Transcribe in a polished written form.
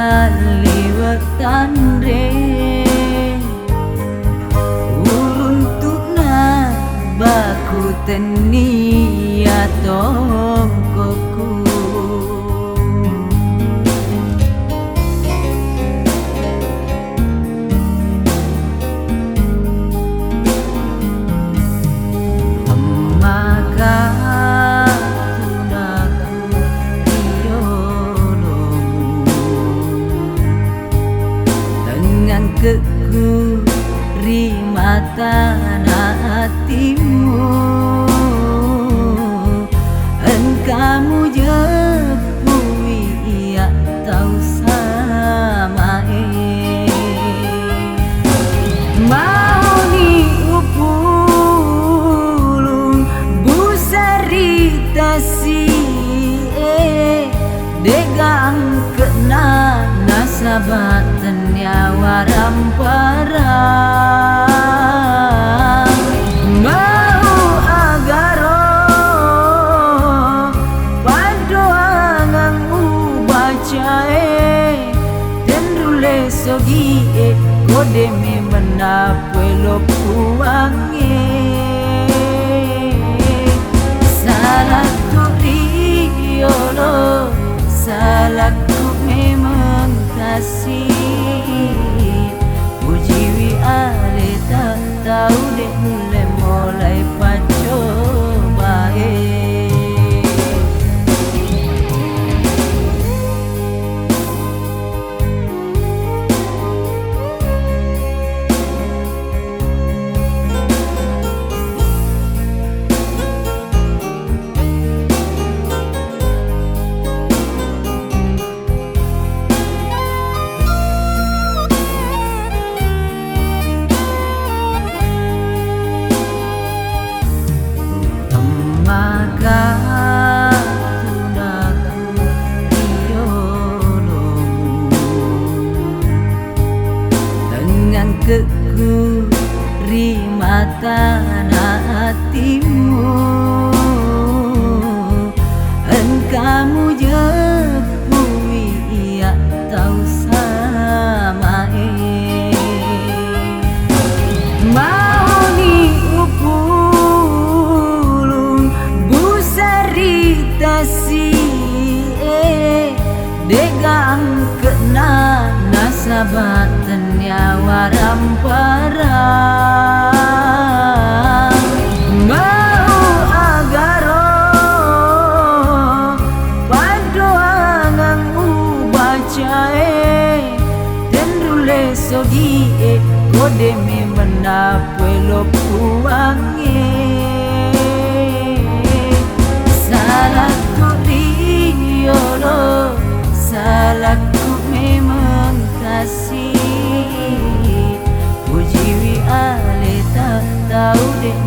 kaliwetan re uruntuna baku tenia tongkoku keku rimatan hatimu engkamu jepui ia tahu sama mau ni upulung busari tasi degang kena nasabatan nyawa ramparang mau agaro padoangan ubacae tendrule sogi kode me menapelo puange salah turiolo salahku memang kasih ujiwi ale tak tahu dek mulai pacoba keku rimatan hatimu engkamu jepui ia tahu sama mau ni upulung busari tasi degang kena nasabatan nyawa ramparang mau agaro padoangan ubacae tendrule sogi kode me menapelo puange salah turiolo salahku memang kasih ujiwi ale tak tahu dek